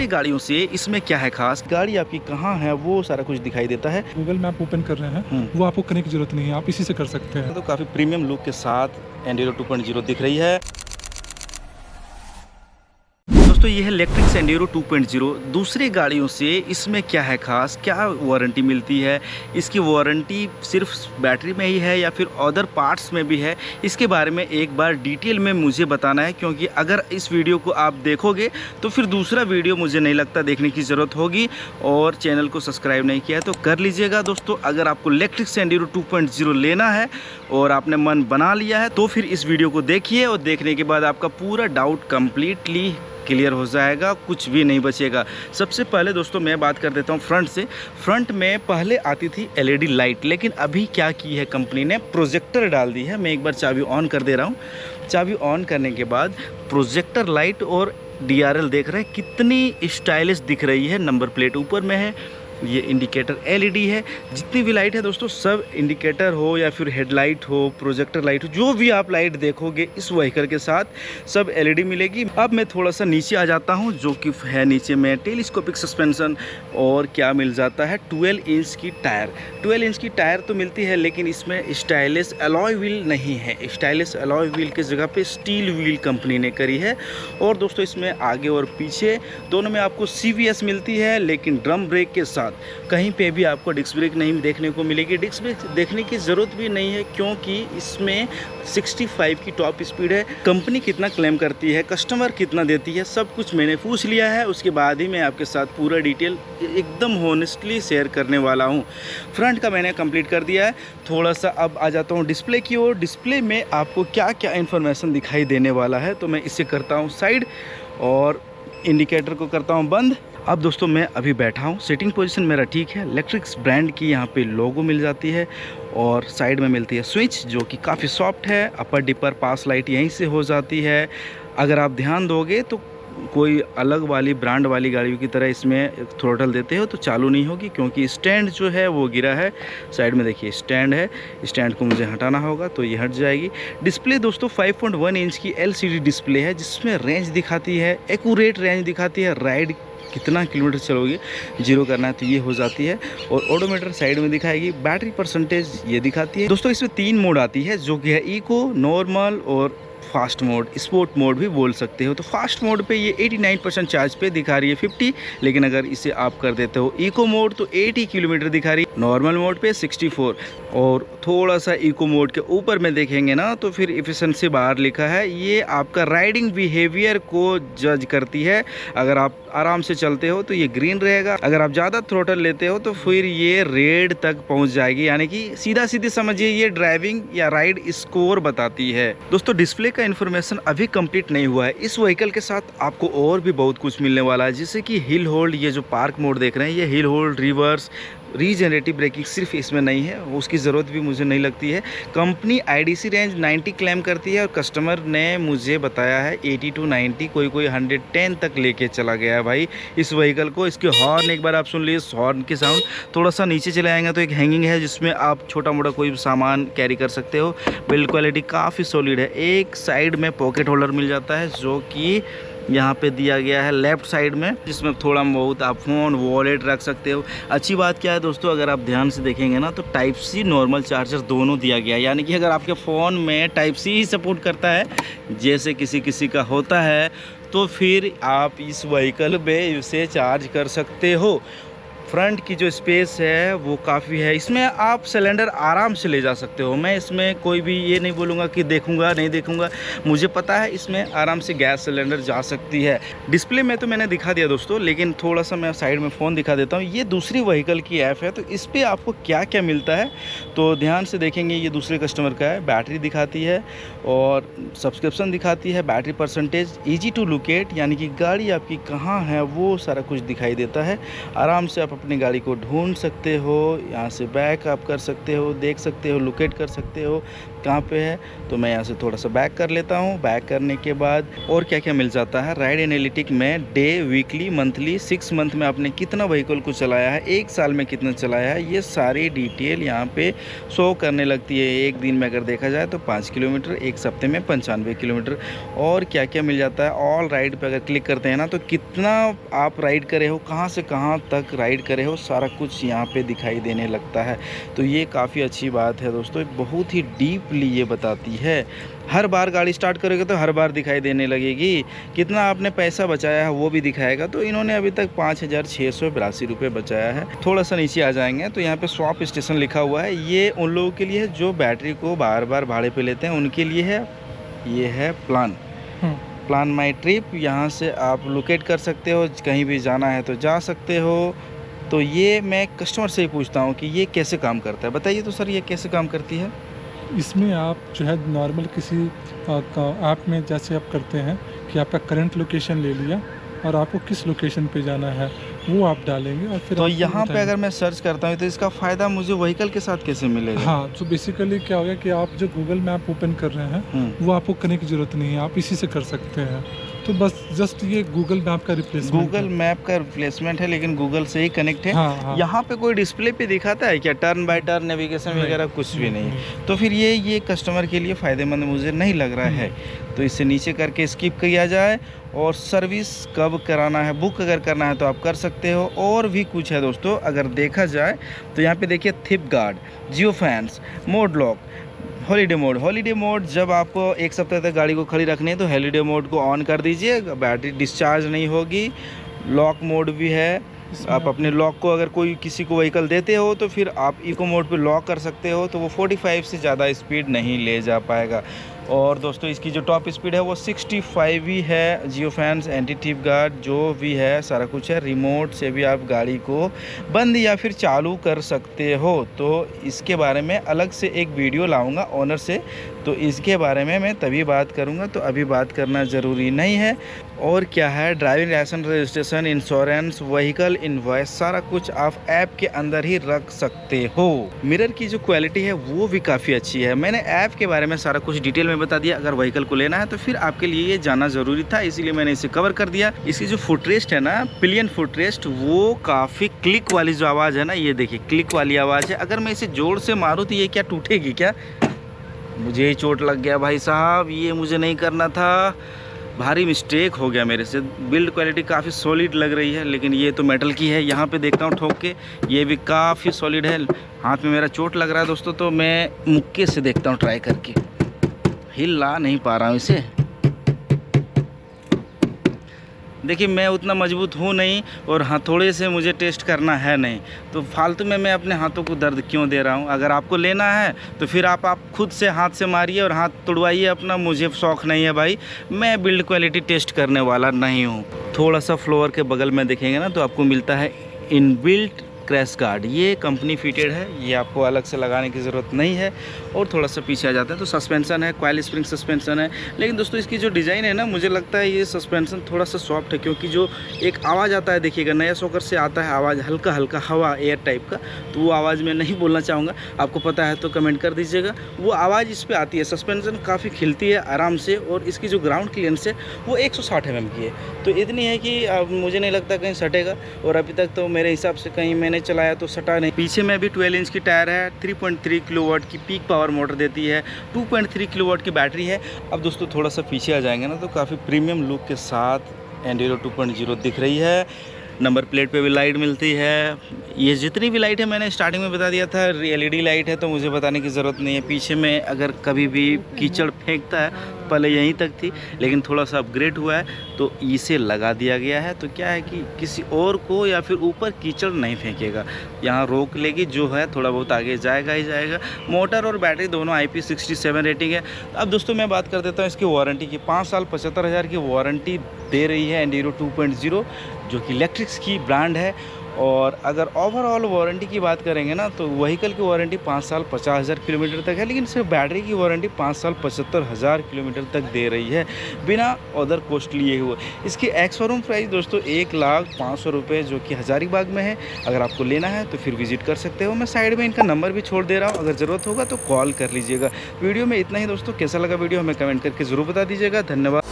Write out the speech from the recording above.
दूसरी गाड़ियों से इसमें क्या है खास, गाड़ी आपकी कहाँ है, वो सारा कुछ दिखाई देता है। गूगल मैप ओपन कर रहे हैं, वो आपको करने की जरूरत नहीं है, आप इसी से कर सकते हैं। तो काफ़ी प्रीमियम लुक के साथ एंडेरो 2.0 दिख रही है। दोस्तों ये है इलेक्ट्रिक सैंडेरो 2.0। दूसरी गाड़ियों से इसमें क्या है खास, क्या वारंटी मिलती है, इसकी वारंटी सिर्फ बैटरी में ही है या फिर अदर पार्ट्स में भी है, इसके बारे में एक बार डिटेल में मुझे बताना है। क्योंकि अगर इस वीडियो को आप देखोगे तो फिर दूसरा वीडियो मुझे नहीं लगता देखने की ज़रूरत होगी। और चैनल को सब्सक्राइब नहीं किया है तो कर लीजिएगा दोस्तों। अगर आपको इलेक्ट्रिक सैंडेरो 2.0 लेना है और आपने मन बना लिया है तो फिर इस वीडियो को देखिए, और देखने के बाद आपका पूरा डाउट कम्प्लीटली क्लियर हो जाएगा, कुछ भी नहीं बचेगा। सबसे पहले दोस्तों मैं बात कर देता हूँ फ्रंट से। फ्रंट में पहले आती थी एलईडी लाइट, लेकिन अभी क्या की है कंपनी ने, प्रोजेक्टर डाल दी है। मैं एक बार चाबी ऑन कर दे रहा हूँ। चाबी ऑन करने के बाद प्रोजेक्टर लाइट और डीआरएल देख रहे हैं कितनी स्टाइलिश दिख रही है। नंबर प्लेट ऊपर में है, ये इंडिकेटर एलईडी है। जितनी भी लाइट है दोस्तों सब इंडिकेटर हो या फिर हेडलाइट हो, प्रोजेक्टर लाइट हो, जो भी आप लाइट देखोगे इस व्हीकल के साथ सब एलईडी मिलेगी। अब मैं थोड़ा सा नीचे आ जाता हूं, जो कि है नीचे में टेलीस्कोपिक सस्पेंशन। और क्या मिल जाता है, 12 इंच की टायर। 12 इंच की टायर तो मिलती है, लेकिन इसमें स्टाइलिश अलॉय व्हील नहीं है। स्टाइलिश अलॉय व्हील की जगह पे स्टील व्हील कंपनी ने करी है। और दोस्तों इसमें आगे और पीछे दोनों में आपको CVS मिलती है, लेकिन ड्रम ब्रेक के साथ कहीं पे भी आपको डिस्क ब्रेक नहीं देखने को मिलेगी। डिस्क ब्रेक देखने की ज़रूरत भी नहीं है, क्योंकि इसमें 65 की टॉप स्पीड है। कंपनी कितना क्लेम करती है, कस्टमर कितना देती है, सब कुछ मैंने पूछ लिया है। उसके बाद ही मैं आपके साथ पूरा डिटेल एकदम होनेस्टली शेयर करने वाला हूँ। फ्रंट का मैंने कंप्लीट कर दिया है। थोड़ा सा अब आ जाता हूँ डिस्प्ले की ओर। डिस्प्ले में आपको क्या क्या इन्फॉर्मेशन दिखाई देने वाला है, तो मैं इसे करता हूँ साइड और इंडिकेटर को करता हूँ बंद। अब दोस्तों मैं अभी बैठा हूँ, सिटिंग पोजीशन मेरा ठीक है। इलेक्ट्रिक्स ब्रांड की यहाँ पे लोगो मिल जाती है और साइड में मिलती है स्विच, जो कि काफ़ी सॉफ्ट है। अपर डिपर पास लाइट यहीं से हो जाती है। अगर आप ध्यान दोगे तो कोई अलग वाली ब्रांड वाली गाड़ियों की तरह इसमें थ्रोटल देते हो तो चालू नहीं होगी, क्योंकि स्टैंड जो है वो गिरा है। साइड में देखिए स्टैंड है, स्टैंड को मुझे हटाना होगा तो ये हट जाएगी। डिस्प्ले दोस्तों 5.1 इंच की LCD डिस्प्ले है, जिसमें रेंज दिखाती है, एक्यूरेट रेंज दिखाती है। राइड कितना किलोमीटर चलोगे, जीरो करना है तो ये हो जाती है। और ओडोमीटर साइड में दिखाएगी। बैटरी परसेंटेज ये दिखाती है। दोस्तों इसमें 3 मोड आती है, जो कि है इको, नॉर्मल और फास्ट मोड, स्पोर्ट मोड भी बोल सकते हो। तो फास्ट मोड पे ये 89% चार्ज पे दिखा रही है 50, लेकिन अगर इसे आप कर देते हो इको मोड तो 80 किलोमीटर दिखा रही है। नॉर्मल मोड पे 64, और थोड़ा सा इको मोड के ऊपर में देखेंगे ना तो फिर एफिशिएंसी बाहर लिखा है। ये आपका राइडिंग बिहेवियर को जज करती है। अगर आप आराम से चलते हो तो ये ग्रीन रहेगा, अगर आप ज़्यादा थ्रोटल लेते हो तो फिर ये रेड तक पहुंच जाएगी। यानी कि सीधा सीधी समझिए ये ड्राइविंग या राइड स्कोर बताती है। दोस्तों डिस्प्ले का इन्फॉर्मेशन अभी कंप्लीट नहीं हुआ है। इस व्हीकल के साथ आपको और भी बहुत कुछ मिलने वाला है, जैसे कि हिल होल्ड, ये जो पार्क मोड देख रहे हैं, ये hill hold, reverse, regenerative braking सिर्फ इसमें नहीं है, उसकी ज़रूरत भी मुझे नहीं लगती है। कंपनी IDC रेंज 90 क्लेम करती है और कस्टमर ने मुझे बताया है 80 to 90, कोई 110 तक लेके चला गया है भाई इस व्हीकल को। इसके हॉर्न एक बार आप सुन लीजिए, हॉर्न के साउंड। थोड़ा सा नीचे चले आएंगे तो एक हैंगिंग है, जिसमें आप छोटा मोटा कोई भी सामान कैरी कर सकते हो। बिल्ड क्वालिटी काफ़ी सॉलिड है। एक साइड में पॉकेट होल्डर मिल जाता है, जो कि यहाँ पे दिया गया है लेफ़्ट साइड में, जिसमें थोड़ा बहुत आप फ़ोन, वॉलेट रख सकते हो। अच्छी बात क्या है दोस्तों, अगर आप ध्यान से देखेंगे ना तो टाइप C नॉर्मल चार्जर दोनों दिया गया है। यानी कि अगर आपके फ़ोन में टाइप C ही सपोर्ट करता है, जैसे किसी का होता है, तो फिर आप इस व्हीकल में इसे चार्ज कर सकते हो। फ्रंट की जो स्पेस है वो काफ़ी है। इसमें आप सिलेंडर आराम से ले जा सकते हो। मैं इसमें कोई भी ये नहीं बोलूँगा कि देखूँगा नहीं देखूँगा, मुझे पता है इसमें आराम से गैस सिलेंडर जा सकती है। डिस्प्ले में तो मैंने दिखा दिया दोस्तों, लेकिन थोड़ा सा मैं साइड में फ़ोन दिखा देता हूँ। ये दूसरी व्हीकल की ऐप है, तो इस पर आपको क्या क्या मिलता है तो ध्यान से देखेंगे। ये दूसरे कस्टमर का है। बैटरी दिखाती है और सब्सक्रिप्शन दिखाती है, battery percentage, easy to locate, यानी कि गाड़ी आपकी कहाँ है वो सारा कुछ दिखाई देता है। आराम से आप अपनी गाड़ी को ढूंढ सकते हो, यहाँ से बैक आप कर सकते हो, देख सकते हो, लोकेट कर सकते हो। कहाँ पे है। तो मैं यहाँ से थोड़ा सा बैक कर लेता हूँ। बैक करने के बाद और क्या क्या मिल जाता है, राइड एनालिटिक में डे, वीकली, मंथली, 6 मंथ में आपने कितना व्हीकल को चलाया है, 1 साल में कितना चलाया है, ये सारी डिटेल यहाँ पे शो करने लगती है। एक दिन में अगर देखा जाए तो 5 किलोमीटर, एक सप्ते में 95 किलोमीटर। और क्या क्या मिल जाता है, ऑल राइड पे अगर क्लिक करते हैं ना तो कितना आप राइड करे हो, कहाँ से कहाँ तक राइड करे हो, सारा कुछ यहाँ पे दिखाई देने लगता है। तो ये काफ़ी अच्छी बात है दोस्तों, बहुत ही डीपली ये बताती है। हर बार गाड़ी स्टार्ट करोगे तो हर बार दिखाई देने लगेगी, कितना आपने पैसा बचाया है वो भी दिखाएगा। तो इन्होंने अभी तक 5,682 रुपये बचाया है। थोड़ा सा नीचे आ जाएंगे तो यहाँ पे स्वैप स्टेशन लिखा हुआ है, ये उन लोगों के लिए है जो बैटरी को बार बार भाड़े पे लेते हैं, उनके लिए है। ये है प्लान माई ट्रिप, यहाँ से आप लोकेट कर सकते हो, कहीं भी जाना है तो जा सकते हो। तो ये मैं कस्टमर से ही पूछता हूँ कि ये कैसे काम करता है, बताइए तो सर ये कैसे काम करती है। इसमें आप जो है नॉर्मल किसी ऐप में जैसे आप करते हैं कि आपका करंट लोकेशन ले लिया और आपको किस लोकेशन पे जाना है वो आप डालेंगे और फिर तो आपको यहाँ पे बताएंगे। अगर मैं सर्च करता हूँ तो इसका फ़ायदा मुझे व्हीकल के साथ कैसे मिलेगा। हाँ, तो बेसिकली क्या होगा कि आप जो गूगल मैप ओपन कर रहे हैं वो आपको करने की ज़रूरत नहीं है, आप इसी से कर सकते हैं। तो बस जस्ट ये गूगल मैप का रिप्लेसमेंट गूगल मैप का रिप्लेसमेंट है, लेकिन गूगल से ही कनेक्ट है। हाँ। यहाँ पे कोई डिस्प्ले पे दिखाता है क्या, टर्न बाय टर्न नेविगेशन वगैरह कुछ भी नहीं। तो फिर ये कस्टमर के लिए फ़ायदेमंद मुझे नहीं लग रहा है। तो इससे नीचे करके स्किप किया जाए। और सर्विस कब कराना है, बुक अगर करना है तो आप कर सकते हो। और भी कुछ है दोस्तों, अगर देखा जाए तो यहाँ पे देखिए thief guard, geo fence, mode lock, holiday mode जब आपको 1 सप्ताह तक गाड़ी को खड़ी रखनी है तो हॉलीडे मोड को ऑन कर दीजिए, बैटरी डिस्चार्ज नहीं होगी। लॉक मोड भी है, आप अपने लॉक को अगर कोई किसी को व्हीकल देते हो तो फिर आप इको मोड पे लॉक कर सकते हो, तो वो 45 से ज़्यादा स्पीड नहीं ले जा पाएगा। और दोस्तों इसकी जो टॉप स्पीड है वो 65 ही है। जियो फैंस, एंटी थिप गार्ड जो भी है सारा कुछ है। रिमोट से भी आप गाड़ी को बंद या फिर चालू कर सकते हो। तो इसके बारे में अलग से एक वीडियो लाऊंगा ओनर से, तो इसके बारे में मैं तभी बात करूंगा, तो अभी बात करना ज़रूरी नहीं है। और क्या है, driving licence, registration, insurance, vehicle invoice, सारा कुछ आप ऐप के अंदर ही रख सकते हो। मिरर की जो क्वालिटी है वो भी काफ़ी अच्छी है। मैंने ऐप के बारे में सारा कुछ डिटेल में बता दिया। अगर व्हीकल को लेना है तो फिर आपके लिए ये जानना ज़रूरी था, इसीलिए मैंने इसे कवर कर दिया। इसकी जो फुटरेस्ट है ना, पिलियन फुटरेस्ट, वो काफ़ी क्लिक वाली जो आवाज़ है ना, ये देखिए क्लिक वाली आवाज़ है। अगर मैं इसे जोर से मारूँ तो ये क्या टूटेगी क्या? मुझे ही चोट लग गया भाई साहब, ये मुझे नहीं करना था, भारी मिस्टेक हो गया मेरे से। बिल्ड क्वालिटी काफ़ी सॉलिड लग रही है, लेकिन ये तो मेटल की है। यहाँ पे देखता हूँ ठोक के, ये भी काफ़ी सॉलिड है। हाथ में मेरा चोट लग रहा है दोस्तों, तो मैं मुक्के से देखता हूँ ट्राई करके। हिला नहीं पा रहा हूँ इसे। देखिए मैं उतना मजबूत हूँ नहीं, और हथौड़े से मुझे टेस्ट करना है नहीं, तो फालतू में मैं अपने हाथों को दर्द क्यों दे रहा हूँ। अगर आपको लेना है तो फिर आप खुद से हाथ से मारिए और हाथ तोड़वाइए अपना, मुझे शौक़ नहीं है भाई, मैं बिल्ड क्वालिटी टेस्ट करने वाला नहीं हूँ। थोड़ा सा फ्लोर के बगल में देखेंगे ना तो आपको मिलता है इनबिल्ट क्रैश गार्ड, ये कंपनी फिटेड है, ये आपको अलग से लगाने की ज़रूरत नहीं है। और थोड़ा सा पीछे आ जाता है तो सस्पेंशन है, कॉइल स्प्रिंग सस्पेंशन है। लेकिन दोस्तों इसकी जो डिज़ाइन है ना, मुझे लगता है ये सस्पेंशन थोड़ा सा सॉफ्ट है, क्योंकि जो एक आवाज़ आता है, देखिएगा नया शॉकर से आता है आवाज़, हल्का हल्का हवा एयर टाइप का, तो वो आवाज़ मैं नहीं बोलना चाहूँगा, आपको पता है तो कमेंट कर दीजिएगा। वो आवाज़ इस पर आती है, सस्पेंशन काफ़ी खिलती है आराम से। और इसकी जो ग्राउंड क्लियरेंस है वो 160 mm की है, तो इतनी है कि मुझे नहीं लगता कहीं सटेगा। और अभी तक तो मेरे हिसाब से कहीं मैंने चलाया तो सटा नहीं। पीछे में भी 12 इंच की टायर है, 3.3 किलोवाट की पीक पावर मोटर देती है, 2.3 किलोवाट की बैटरी है। अब दोस्तों थोड़ा सा पीछे आ जाएंगे ना तो काफ़ी प्रीमियम लुक के साथ एंड्यूरो 2.0 दिख रही है। नंबर प्लेट पे भी लाइट मिलती है। ये जितनी भी लाइट है मैंने स्टार्टिंग में बता दिया था, LED लाइट है, तो मुझे बताने की ज़रूरत नहीं है। पीछे में अगर कभी भी कीचड़ फेंकता है, पहले यहीं तक थी लेकिन थोड़ा सा अपग्रेड हुआ है तो इसे लगा दिया गया है। तो क्या है कि किसी और को या फिर ऊपर कीचड़ नहीं फेंकेगा, यहाँ रोक लेगी, जो है थोड़ा बहुत आगे जाएगा ही जाएगा। मोटर और बैटरी दोनों IP67 रेटिंग है। अब दोस्तों मैं बात कर देता हूँ इसकी वारंटी की। 5 साल 75,000 की वारंटी दे रही है एंड्यूरो 2.0, जो कि इलेक्ट्रिक्स की ब्रांड है। और अगर ओवरऑल वारंटी की बात करेंगे ना तो व्हीकल की वारंटी 5 साल 50,000 किलोमीटर तक है, लेकिन सिर्फ बैटरी की वारंटी 5 साल 75,000 किलोमीटर तक दे रही है बिना अदर कॉस्ट लिए हुए। इसकी एक्स शोरूम प्राइस दोस्तों 1,05,000 रुपये जो कि हज़ारीबाग में है। अगर आपको लेना है तो फिर विजिट कर सकते हो। मैं साइड में इनका नंबर भी छोड़ दे रहा हूँ, अगर ज़रूरत होगा तो कॉल कर लीजिएगा। वीडियो में इतना ही दोस्तों। कैसा लगा वीडियो हमें कमेंट करके ज़रूर बता दीजिएगा। धन्यवाद।